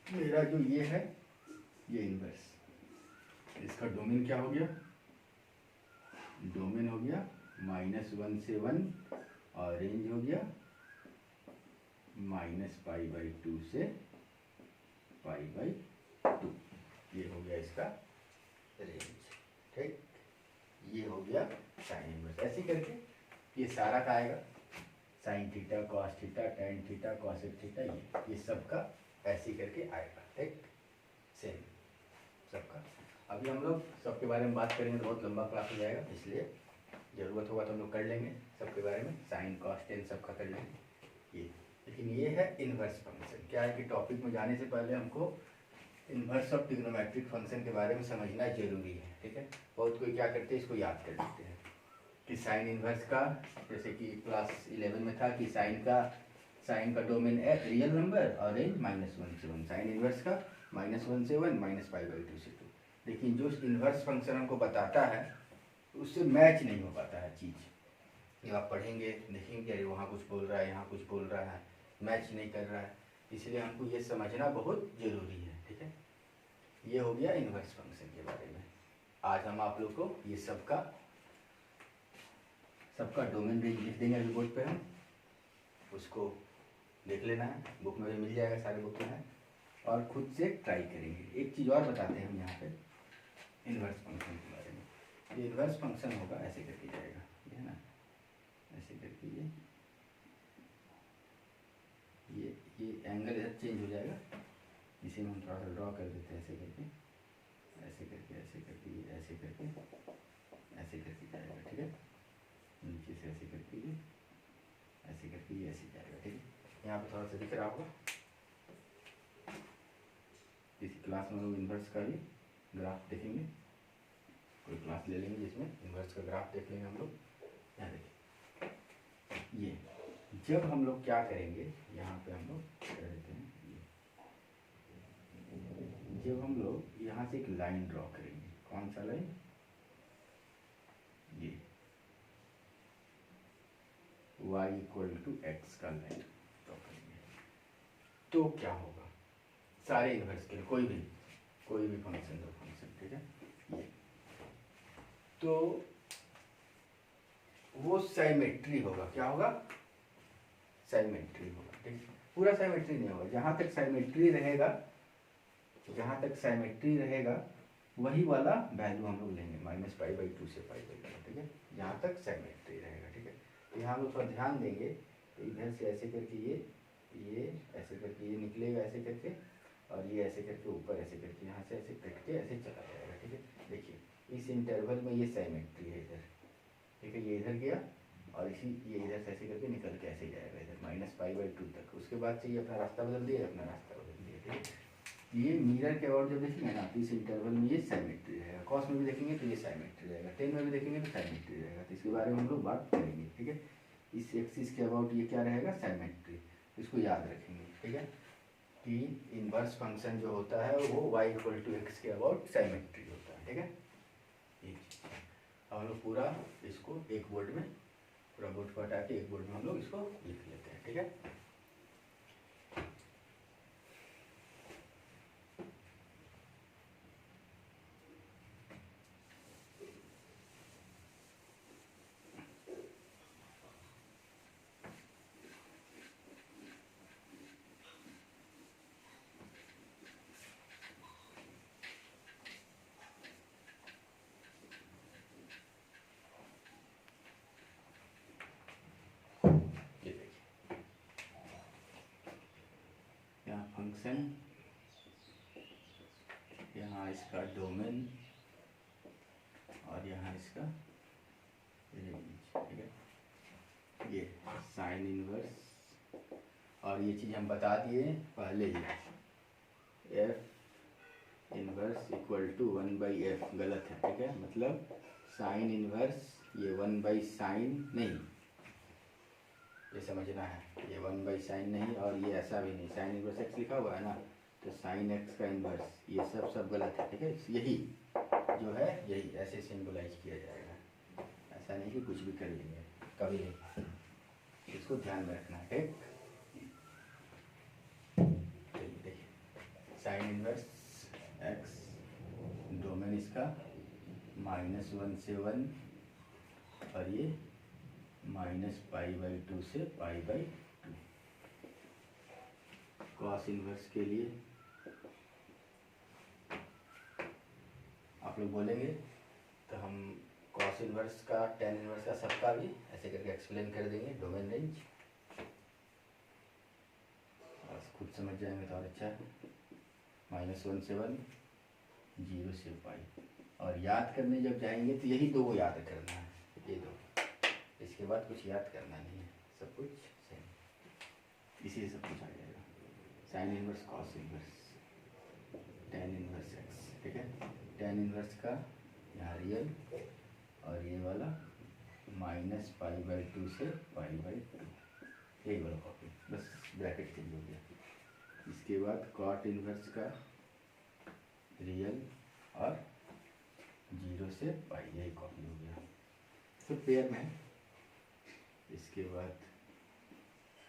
मेरा जो ये है, ये इन्वर्स, इसका डोमेन क्या हो गया, डोमेन हो गया -1 से 1 और रेंज हो गया -π/2 से π/2, ये हो गया इसका रेंज, ठीक, ये हो गया साइन इनवर्स। ऐसे करके ये सारा का आएगा, sign theta, cos theta, tan theta, cosec theta, ये सबका ऐसे करके आएगा, ठीक, सेम सबका। अभी हम लोग सबके बारे में बात करेंगे तो बहुत लंबा क्लास हो जाएगा, इसलिए ज़रूरत होगा तो हम लोग कर लेंगे सबके बारे में, साइन कॉस टेन सबका कर लेंगे ये। लेकिन ये है इन्वर्स फंक्शन। क्या है कि टॉपिक में जाने से पहले हमको इन्वर्स ऑफ ट्रिग्नोमेट्रिक फंक्शन के बारे में समझना जरूरी है, ठीक है। बहुत कोई क्या करते हैं, इसको याद कर लेते हैं कि साइन इन्वर्स का, जैसे कि क्लास 11 में था कि साइन का डोमेन है रियल नंबर और रेंज -1 से 1, साइन इन्वर्स का -1 से 1 -π/2 से 2। लेकिन जो इन्वर्स फंक्शन हमको बताता है उससे मैच नहीं हो पाता है चीज़। जब आप पढ़ेंगे देखेंगे अरे वहाँ कुछ बोल रहा है, यहाँ कुछ बोल रहा है, मैच नहीं कर रहा है, इसलिए हमको ये समझना बहुत ज़रूरी है, ठीक है। ये हो गया इन्वर्स फंक्शन के बारे में। आज हम आप लोग को ये सबका डोमेन रेंज लिख देंगे अभी बोर्ड पे, हम उसको देख लेना है, बुक में भी मिल जाएगा, सारे बुक में है, और खुद से ट्राई करेंगे। एक चीज़ और बताते हैं हम यहाँ पे इन्वर्स फंक्शन के बारे में। ये इन्वर्स फंक्शन होगा ऐसे करके जाएगा, ये है ना, ऐसे करके ये एंगल इधर चेंज हो जाएगा, इसे हम थोड़ा सा ड्रॉ कर देते हैं, ऐसे करके ऐसे करके ऐसे करके ऐसे करके ऐसे करके जाएगा, ठीक है, नीचे से ऐसे करके ऐसे करके ये ऐसे जाएगा, ठीक है। यहाँ पे थोड़ा सा दिख रहा होगा, इसी क्लास में लोग इन्वर्स का भी ग्राफ देखेंगे, कोई क्लास ले लेंगे जिसमें इन्वर्स का ग्राफ देख लेंगे हम लोग। यहाँ देखिए, ये जब हम लोग क्या करेंगे, यहाँ पे हम लोग कर देते हैं, जब हम लोग यहाँ से एक लाइन ड्रॉ करेंगे, कौन सा लाइन, ये y = x का लाइन ड्रॉ करेंगे। तो क्या होगा सारे इन्वर्स के लिए, कोई भी फंक्शन दो फंक्शन, ठीक है ये, तो वो साइमेट्री होगा। क्या होगा? साइमेट्री होगा, ठीक है। पूरा साइमेट्री नहीं होगा, जहाँ तक साइमेट्री रहेगा वही वाला वैल्यू हम लोग लेंगे, -π/2 से π/2, ठीक है, जहाँ तक साइमेट्री रहेगा, ठीक है। तो यहाँ हम लोग थोड़ा ध्यान देंगे, तो इधर से ऐसे करके ये ऐसे करके ये निकलेगा ऐसे करके, और ये ऐसे करके ऊपर ऐसे करके यहाँ से ऐसे कट के ऐसे चला जाएगा, ठीक है। देखिए इस इंटरवल में ये साइमेट्री है इधर, ठीक है, ये इधर गया और ये इधर से ऐसे करके निकल के ऐसे जाएगा इधर -π/2 तक। उसके बाद से ये अपना रास्ता बदल दिया, ठीक है। ये मिरर के अबाउट जब देखेंगे ना, तो इस इंटरवल में ये साइमेट्री रहेगा। कॉस में भी देखेंगे तो ये साइमेट्री रहेगा, टेन में भी देखेंगे तो साइमेट्री रहेगा। तो इसके बारे में हम लोग बात करेंगे, ठीक है। इस एक्सिस के अबाउट ये क्या रहेगा? साइमेट्री। इसको याद रखेंगे, ठीक है, कि इनवर्स फंक्शन जो होता है वो y = x के अबाउट साइमेट्री होता है, ठीक है। हम लोग पूरा इसको एक बोर्ड में, पूरा बोर्ड को हटा के एक बोर्ड में हम लोग इसको लिख लेते हैं, ठीक है। फंक्शन, यहाँ इसका डोमेन और यहाँ इसका रेंज, ठीक है। ये साइन इनवर्स, और ये चीज़ हम बता दिए पहले ही, f इनवर्स = 1/f गलत है, ठीक है। मतलब साइन इनवर्स ये 1/sin नहीं, ये समझना है, ये 1/sin नहीं, और ये ऐसा भी नहीं, साइन इनवर्स x लिखा हुआ है ना, तो साइन x का इन्वर्स, ये सब गलत है, ठीक है। यही जो है यही ऐसे सिंबलाइज किया जाएगा, ऐसा नहीं कि कुछ भी कर लेंगे, कभी नहीं, इसको ध्यान में रखना है, ठीक। चलिए देखिए, साइन इनवर्स x, डोमेन इसका -1 से 1, और ये -π/2 से π/2। कॉस इनवर्स के लिए आप लोग बोलेंगे तो हम कॉस इनवर्स का, टेन इनवर्स का, सबका भी ऐसे करके एक्सप्लेन कर देंगे। डोमेन रेंज बस खुद समझ जाएंगे तो और अच्छा है। -1 से 1, 0 से π, और याद करने जब जाएंगे तो यही दो याद करना है, ये दो, इसके बाद कुछ याद करना नहीं है, सब कुछ सेम, इसी से सब कुछ आ जाएगा। Sine inverse, cos inverse, tan inverse x, ठीक है। टेन इनवर्स का यहाँ रियल, और ये वाला -π/2 से π/2, यही वाला कॉपी, बस ब्रैकेट चेंज हो गया। इसके बाद कॉट इनवर्स का रियल और 0 से π, यही कॉपी हो गया, तो पेयर में। इसके बाद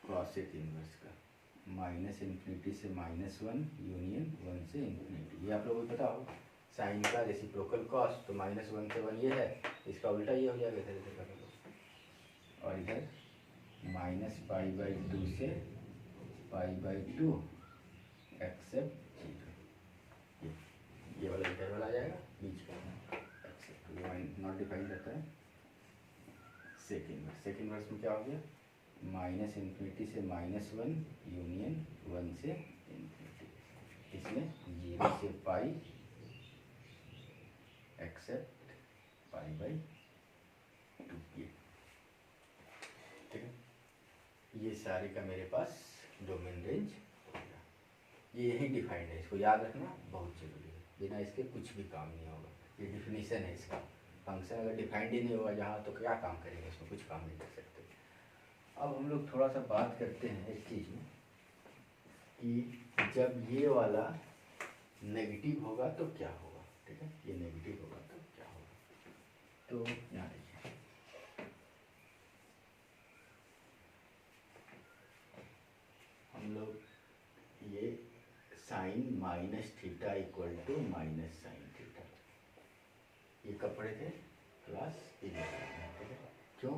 कॉसेक इनवर्स का -∞ से -1 यूनियन 1 से ∞, ये आप लोगों को पता हो। साइन का रेसिप्रोकल कॉस, तो -1 से 1 ये है, इसका उल्टा ये हो जाएगा, इधर इधर कर लो, और इधर -π/2 से π/2 एक्सेप्ट 0, ये वाला इंटरवल आ जाएगा बीच का, एक्सेप्ट नॉट डिफाइंड रहता है। सेक इनवर्स में क्या हो गया? -∞ से -1 यूनियन 1 से ∞, इसमें 0 से π एक्सेप्ट π/2, ये ठीक है। ये सारे का मेरे पास डोमेन रेंज हो गया, ये यही डिफाइंड है, इसको याद रखना बहुत जरूरी है, बिना इसके कुछ भी काम नहीं होगा। ये डिफिनीशन है इसका, फंक्शन अगर डिफाइंड ही नहीं होगा जहाँ, तो क्या काम करेंगे, इसमें कुछ काम नहीं कर सकते। अब हम लोग थोड़ा सा बात करते हैं इस चीज़ में कि जब ये वाला नेगेटिव होगा तो क्या होगा, ठीक है। ये नेगेटिव होगा तो क्या होगा, तो यहाँ देखिए, हम लोग ये sine minus theta equal to minus sine theta. ये कब पढ़े थे? क्लास 11 में, ठीक है। क्यों?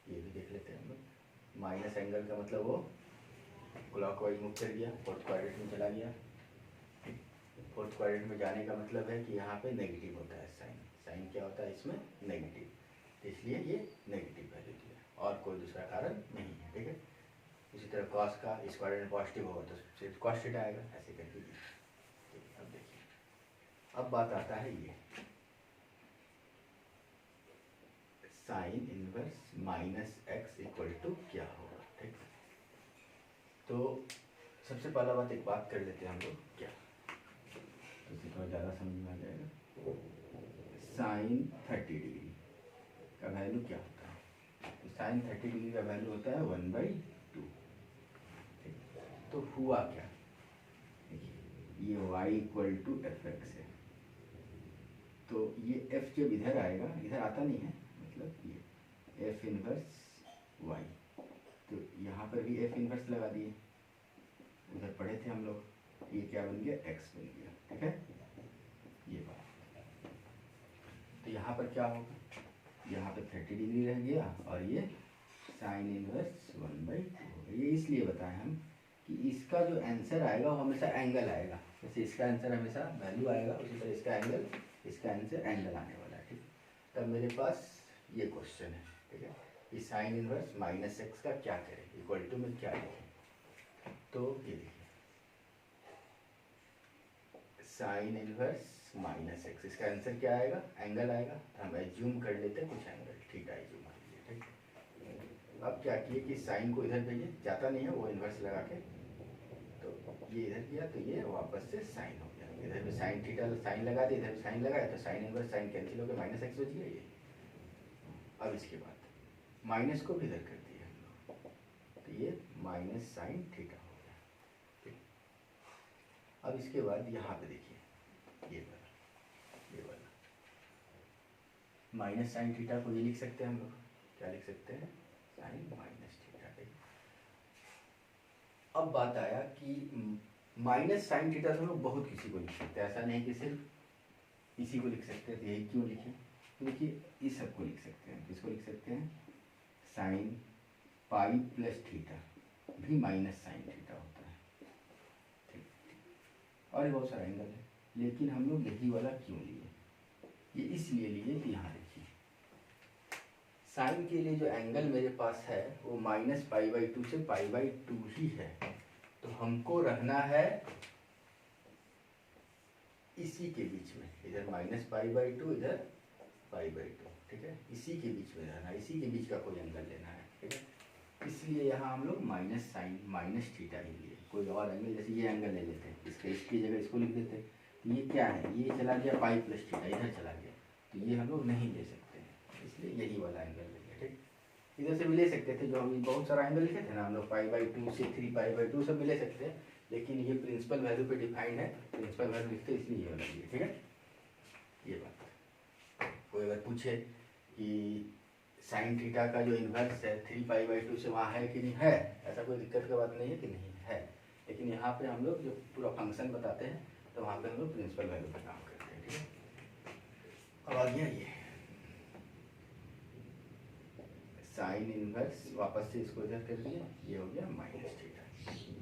ये भी देख लेते हैं हम लोग। माइनस एंगल का मतलब वो क्लॉकवाइज मूव कर गया, फोर्थ क्वाड्रेंट में चला गया। फोर्थ क्वाड्रेंट में जाने का मतलब है कि यहाँ पे नेगेटिव होता है साइन। साइन क्या होता है इसमें? नेगेटिव, इसलिए ये नेगेटिव वैल्यू दिया, और कोई दूसरा कारण नहीं है, ठीक है। इसी तरह कॉस का इस क्वाड्रेंट पॉजिटिव होगा तो सिर्फ कॉस थीटा आएगा, ऐसे करके। अब देखिए, अब बात आता है ये sine inverse minus x equal to क्या होगा, ठीक। तो सबसे पहला बात एक बात कर लेते हैं हम लोग, क्या तो इसे थोड़ा ज़्यादा समझ में आ जाएगा। साइन 30 डिग्री का वैल्यू क्या होता है? तो साइन 30 डिग्री का वैल्यू होता है 1/2। तो हुआ क्या, ये y equal to f x है। तो ये f जब इधर आएगा, इधर आता नहीं है, मतलब ये f इनवर्स y, तो यहाँ पर भी f इनवर्स लगा दिए। उधर पढ़े थे हम लोग, ये क्या बन गया? x बन गया, ठीक है। ये बात, तो यहाँ पर क्या होगा? यहाँ पे 30 डिग्री रह गया और ये साइन इनवर्स 1/2। ये इसलिए बताएं हम कि इसका जो आंसर आएगा वो हमेशा एंगल आएगा। जैसे इसका आंसर हमेशा वैल्यू आएगा, उसी तरह इसका एंगल, इसका आंसर एंगल आने वाला है, ठीक। तब मेरे पास ये क्वेश्चन है, ठीक है, कि साइन इनवर्स माइनस एक्स का क्या करें, इक्वल टू में क्या लिखें। तो ये देखिए, साइन इनवर्स माइनस एक्स, इसका आंसर क्या आएगा? एंगल आएगा। तो हम एज्यूम कर लेते हैं कुछ एंगल, थीटा एज्यूम कर लीजिए, ठीक। अब क्या किए कि साइन को इधर भेजिए, जाता नहीं है वो इन्वर्स लगा के, तो ये इधर किया तो ये वापस से साइन हो गया। इधर भी साइन थीटा साइन लगा दिया, इधर भी साइन लगाया, तो साइन इनवर्स साइन कैंसिल हो गया, माइनस एक्स बच गया ये। अब इसके बाद माइनस को भी इधर कर दिया हम लोग, तो ये माइनस साइन थीटा हो गया, ठीक। अब इसके बाद यहाँ पे देखिए, ये वाला माइनस साइन थीटा को ये लिख सकते हैं हम लोग, क्या लिख सकते हैं? साइन माइनस थीटा, ठीक। अब बात आया कि माइनस साइन थीटा से हम लोग बहुत किसी को लिख सकते हैं, ऐसा नहीं कि सिर्फ इसी को लिख सकते हैं। तो यही क्यों लिखें? तो देखिए, इस सब को लिख सकते हैं। किसको लिख सकते हैं? साइन पाई प्लस थीटा भी माइनस साइन थीटा होता है, ठीक। और ये बहुत सारा एंगल है, लेकिन हम लोग यही वाला क्यों लिए? ये इसलिए लिए कि यहाँ देखिए, साइन के लिए जो एंगल मेरे पास है वो -π/2 से π/2 ही है। तो हमको रहना है इसी के बीच में, इधर -π/2, इधर π/2, ठीक है। इसी के बीच में रहना है, इसी के बीच का कोई एंगल लेना है, ठीक है। इसलिए यहाँ हम लोग माइनस साइन माइनस थीटा ही लिए। कोई और एंगल, जैसे ये एंगल ले लेते हैं, इसकी जगह इसको लिख देते हैं। ये क्या है? ये चला गया पाई प्लस थीटा, इधर चला गया, तो ये हम लोग नहीं ले सकते हैं, इसलिए यही वाला एंगल लेंगे, ठीक। इधर से भी ले सकते थे, जो हम बहुत सारा एंगल लिखे थे ना हम लोग, π/2 से 3π/2 सब भी ले सकते हैं, लेकिन ये प्रिंसिपल वैल्यू पे डिफाइंड है, प्रिंसिपल वैल्यू लिखते इसलिए ये वाला लिए, ठीक है। ये बात, कोई अगर पूछे कि साइन थीटा का जो इन्वर्स है 3π/2 से वहाँ है कि नहीं है, ऐसा कोई दिक्कत की बात नहीं है कि नहीं है, लेकिन यहाँ पे हम लोग जो पूरा फंक्शन बताते हैं तो वहाँ पे हम लोग प्रिंसिपल वैल्यू पर काम करते हैं, ठीक है। अब आ गया ये साइन इनवर्स, वापस से इसको इधर कर दिए, ये हो गया माइनस थीटा,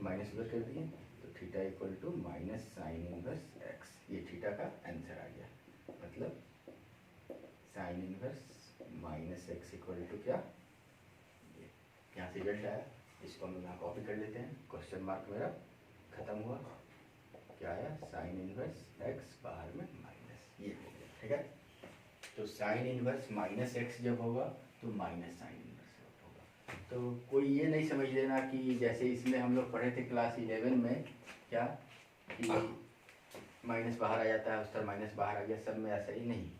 माइनस उधर कर दिए, तो theta equal to minus sine inverse x. ये थीटा का आंसर आ गया, मतलब sine inverse minus x equal to क्या? यहाँ से रिजल्ट आया, इसको हम यहाँ कॉपी कर लेते हैं। क्वेश्चन मार्क मेरा खत्म हुआ, क्या आया? साइन इनवर्स एक्स, बाहर में माइनस, ये हो गया, ठीक है। तो साइन इनवर्स माइनस एक्स जब होगा तो माइनस साइन इनवर्स होगा। तो कोई ये नहीं समझ लेना कि जैसे इसमें हम लोग पढ़े थे क्लास 11 में, क्या कि माइनस बाहर आ जाता है, उस तरह माइनस बाहर आ गया, सब में ऐसा ही नहीं।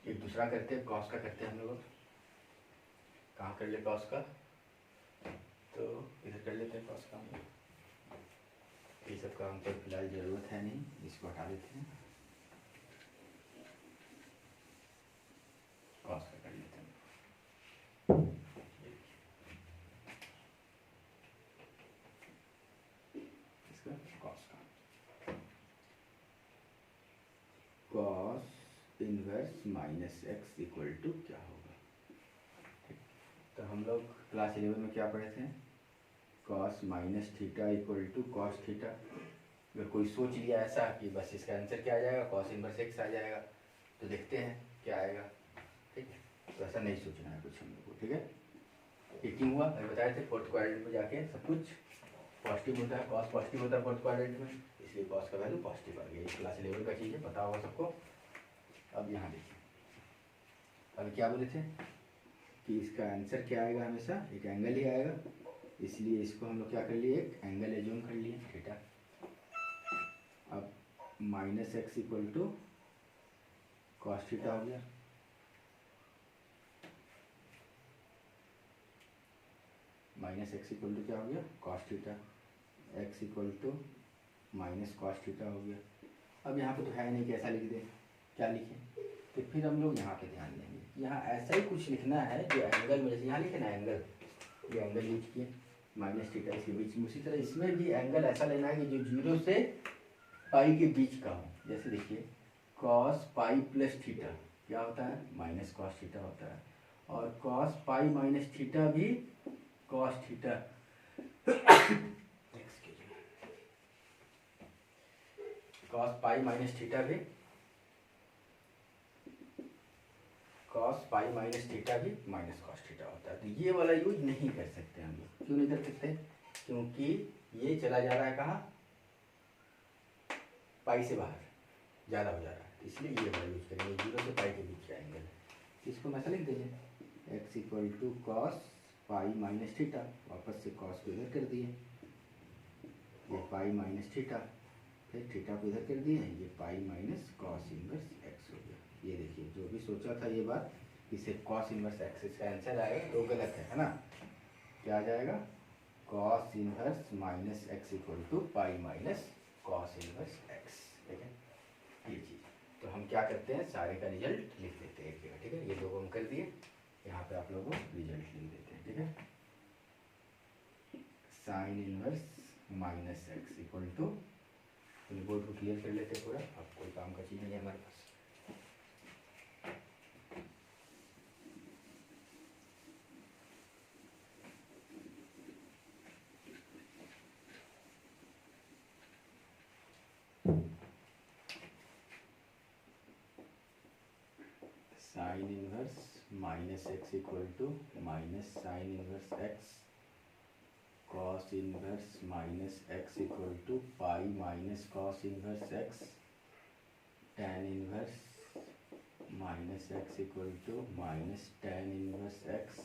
एक दूसरा करते हैं, कॉस का करते हैं हम लोग। कहाँ कर ले कॉस का? तो इधर कर लेते हैं कॉस का। ये सब का हमको फिलहाल ज़रूरत है नहीं, इसको हटा देते हैं, कॉस का कर लेते हैं। Inverse minus x equal to क्या होगा। ठीक, तो हम लोग क्लास 11 में क्या पढ़े थे, cos minus theta equal to cos theta. अगर कोई सोच लिया ऐसा कि बस इसका आंसर क्या आ जाएगा, कॉस इनवर्स एक्स आ जाएगा, तो देखते हैं क्या आएगा। ठीक है, तो ऐसा नहीं सोचना है कुछ हम लोग को। ठीक है, टिकिंग हुआ, मैं बताए थे फोर्थ क्वाड्रेंट में जाके सब कुछ पॉजिटिव होता है, कॉस पॉजिटिव होता है फोर्थ क्वाड्रेंट में, इसलिए कॉस का वैल्यू पॉजिटिव आ गया। ये क्लास 11 का चीज़ है, पता होगा सबको। अब यहाँ देखिए, अभी क्या बोले थे कि इसका आंसर क्या आएगा, हमेशा एक एंगल ही आएगा, इसलिए इसको हम लोग क्या कर लिए, एक एंगल एज्यूम कर लिए थीटा। अब minus x equal to cos theta हो गया, माइनस एक्स इक्वल टू क्या हो गया, cos theta, x equal to minus cos theta हो गया। अब यहाँ पे तो है नहीं, कैसा लिख दें, क्या लिखें, तो फिर हम लोग यहाँ पे ध्यान देंगे, यहाँ ऐसा ही कुछ लिखना है जो एंगल में, जैसे यहाँ लिखे ना एंगल, ये एंगल यूज किए माइनस थीटा इसके बीच में, उसी तरह इसमें भी एंगल ऐसा लेना है कि जो 0 से पाई के बीच का हो। जैसे देखिए कॉस पाई प्लस थीटा क्या होता है, माइनस कॉस थीटा होता है, और कॉस पाई माइनस थीटा भी cos theta cos pi minus theta भी कॉस पाई माइनस थीटा भी माइनस कॉस थीटा होता है। तो ये वाला यूज नहीं कर सकते हम लोग, क्यों नहीं कर सकते, क्योंकि ये चला जा रहा है कहाँ, पाई से बाहर ज़्यादा हो जा रहा है, तो इसलिए ये वाला यूज करेंगे, 0 से पाई के बीच का एंगल है। इसको मैं ऐसा लिख दीजिए, x equal to cos pi minus theta, वापस से कॉस को इधर कर दिए, ये पाई माइनस थीटा, फिर थीटा को इधर कर दिए, ये pi minus cos inverse x हो गया। ये देखिए, जो भी सोचा था ये बात कि सिर्फ कॉस इनवर्स एक्स इसका आंसर आएगा, तो गलत है ना। क्या आ जाएगा, cos inverse minus x equal to pi minus cos inverse x. ठीक है, ये चीज़, तो हम क्या करते हैं, सारे का रिजल्ट लिख देते हैं एक जगह। ठीक है, ये दो हम कर दिए, यहाँ पे आप लोगों को रिजल्ट लिख देते हैं। ठीक है, sine inverse minus x equal to, board को क्लियर कर लेते हैं पूरा, अब कोई काम का चीज़ नहीं है हमारे पास। Sine inverse minus x equal to minus sine inverse x, cos inverse minus x equal to pi minus cos inverse x, tan inverse minus x equal to minus tan inverse x,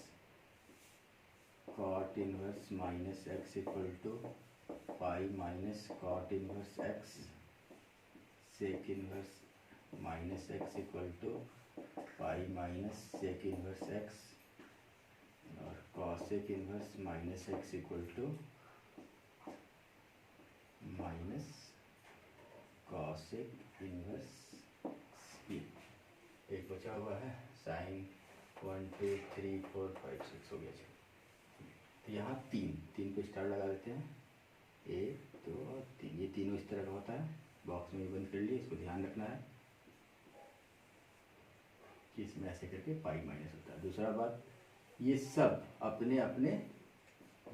cot inverse minus x equal to pi minus cot inverse x, sec inverse minus x equal to pi minus sec inverse x, और cosec inverse minus x equal to minus cosec inverse. एक बचा हुआ है sign 1 2 3 4 5 6 हो गया। तो यहाँ तीन पे स्टार लगा देते हैं, 1 2 और 3, ये तीनों इस तरह का होता है, बॉक्स में बंद कर लिए, इसको ध्यान रखना है कि इसमें ऐसे करके पाई माइनस होता है। दूसरा बात, ये सब अपने अपने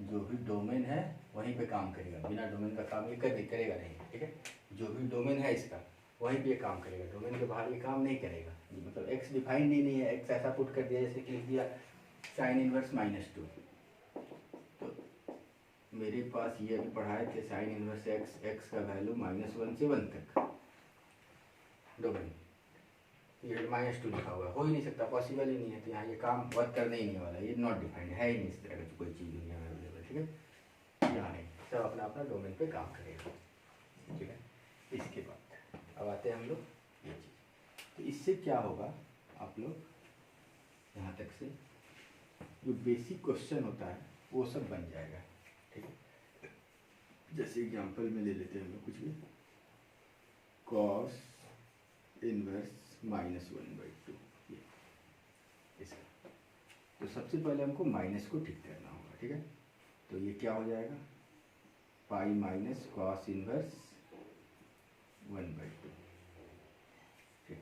जो भी डोमेन है वहीं पे काम करेगा, बिना डोमेन का काम ये करेगा नहीं। ठीक है, जो भी डोमेन है इसका वहीं पे काम करेगा, डोमेन के बाहर ये काम नहीं करेगा। मतलब एक्स डिफाइंड ही नहीं है, एक्स ऐसा पुट कर दिया जैसे कि लिख दिया साइन इनवर्स -2, तो मेरे पास ये अभी पढ़ाए थे साइन इनवर्स एक्स, एक्स का वैल्यू -1 से 1 तक डोमेन, ये -2 लिखा हुआ है, हो ही नहीं सकता, पॉसिबल ही नहीं है, तो यहाँ ये काम वर्क करने ही नहीं वाला, ये नॉट डिफाइंड है ही नहीं, इस तरह की कोई चीज़ दुनिया में अवेलेबल। ठीक है, यहाँ नहीं, सब अपना अपना डोमेन पे काम करेगा। ठीक है, इसके बाद अब आते हैं हम लोग ये चीज़, तो इससे क्या होगा, आप लोग यहाँ तक से जो बेसिक क्वेश्चन होता है वो सब बन जाएगा। ठीक है, जैसे एग्जांपल में ले लेते हैं हम लोग कुछ भी, कॉस इनवर्स -1/2 ये इसका, तो सबसे पहले हमको माइनस को ठीक करना होगा। ठीक है, तो ये क्या हो जाएगा, पाई माइनस कॉस इनवर्स 1/2। ठीक,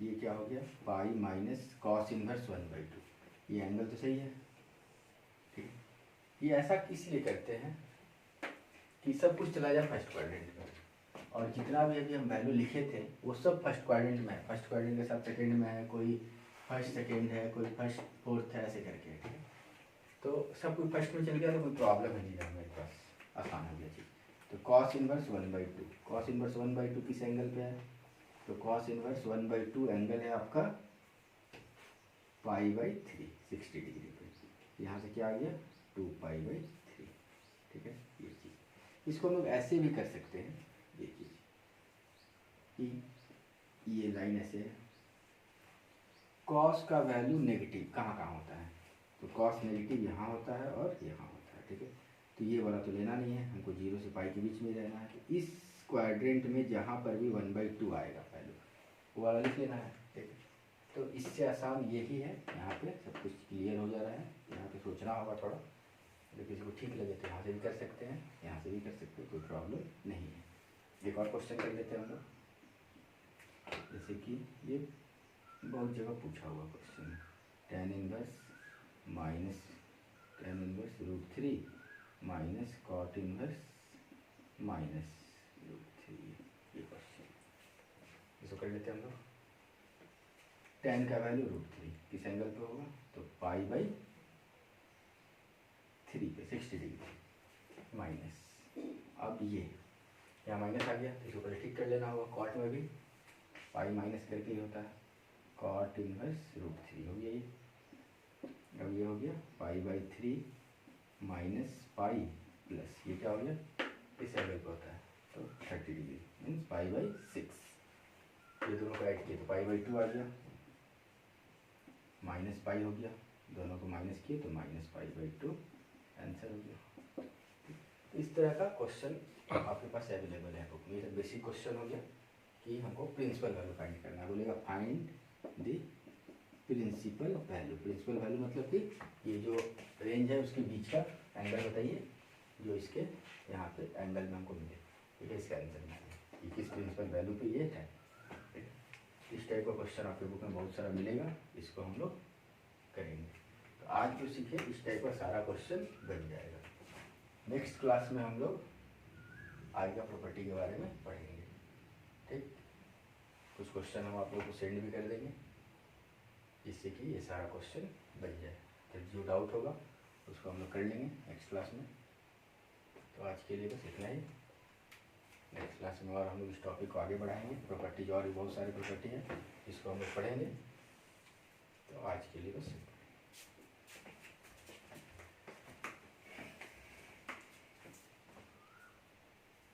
ये क्या हो गया, पाई माइनस कॉस इनवर्स 1/2। ये एंगल तो सही है, ठीक। ये ऐसा इसलिए करते हैं कि सब कुछ चला जाए फर्स्ट क्वाड्रेंट में, और जितना भी अभी हम वैल्यू लिखे थे वो सब फर्स्ट क्वाड्रेंट में है। फर्स्ट क्वाड्रेंट के साथ सेकंड में है, कोई फर्स्ट सेकंड है, कोई फर्स्ट फोर्थ है, ऐसे करके, ठीक है। तो सब कुछ फर्स्ट में चल गया तो कोई प्रॉब्लम है नहीं मेरे पास, आसान हो गया चीज़। तो कॉस इनवर्स 1/2, कॉस इनवर्स 1/2 किस एंगल पे है, तो कॉस इनवर्स 1/2 एंगल है आपका पाई/3, 60 डिग्री पे। यहाँ से क्या आ गया, 2π/3, ठीक है। ये चीज़ इसको हम लोग ऐसे भी कर सकते हैं, ये चीज़ कि ये लाइन ऐसे है, कॉस का वैल्यू नेगेटिव कहाँ कहाँ होता है, तो कॉस नेगेटिव यहाँ होता है और यहाँ होता है, ठीक है। तो ये वाला तो लेना नहीं है हमको, 0 से पाई के बीच में रहना है। तो इस क्वाड्रेंट में जहाँ पर भी 1/2 आएगा वैल्यू, वो वाला लिख लेना है, ठीक है। तो इससे आसान यही है, यहाँ पे सब कुछ क्लियर हो जा रहा है। यहाँ पे सोचना होगा थोड़ा, अगर किसी को ठीक लगे तो यहाँ से भी कर सकते हैं, यहाँ से भी कर सकते हैं, कोई प्रॉब्लम नहीं है। एक और क्वेश्चन कर लेते हैं हम लोग, जैसे कि ये बहुत जगह पूछा हुआ क्वेश्चन है, tan inverse √3 minus cot inverse -√3, ये क्वेश्चन, इसको कर लेते हैं हम लोग। tan का वैल्यू √3 किस एंगल पे होगा, तो पाई/3 पे 60 डिग्री माइनस, अब ये यहाँ माइनस आ गया तो इसको पहले ठीक कर लेना होगा। कॉट में भी पाई माइनस करके ही होता है, कॉट इनवर्स √3 हो गया ये। अब ये हो गया पाई/3 माइनस पाई प्लस, ये क्या हो गया, इस एंगल पे होता है तो 30 डिग्री मीन्स पाई/6। ये दोनों को ऐड किए तो पाई/2 आ गया, माइनस पाई हो गया, दोनों को माइनस किए तो -पाई/2 आंसर हो गया। इस तरह का क्वेश्चन आपके पास अवेलेबल है बुक में। ये बेसिक क्वेश्चन हो गया कि हमको प्रिंसिपल वैल्यू फाइंड करना है। बोलेगा find the principal value. Principal value मतलब कि ये जो रेंज है उसके बीच का एंगल बताइए जो इसके यहाँ पे एंगल में हमको मिले, ठीक है। इसका आंसर में कि किस प्रिंसिपल वैल्यू पे ये है। इस टाइप का क्वेश्चन आपके बुक में बहुत सारा मिलेगा, इसको हम लोग करेंगे। तो आज जो सीखे इस टाइप का सारा क्वेश्चन बन जाएगा। नेक्स्ट क्लास में हम लोग आगे का प्रॉपर्टी के बारे में पढ़ेंगे, ठीक। कुछ क्वेश्चन हम आप लोगों को सेंड भी कर देंगे जिससे कि ये सारा क्वेश्चन बन जाए। तो जो डाउट होगा उसको हम लोग कर लेंगे नेक्स्ट क्लास में। तो आज के लिए बस इतना ही। नेक्स्ट क्लास में और हम लोग इस टॉपिक को आगे बढ़ाएंगे। प्रॉपर्टीज और भी बहुत सारी प्रॉपर्टी है जिसको हम लोग पढ़ेंगे। तो आज के लिए बस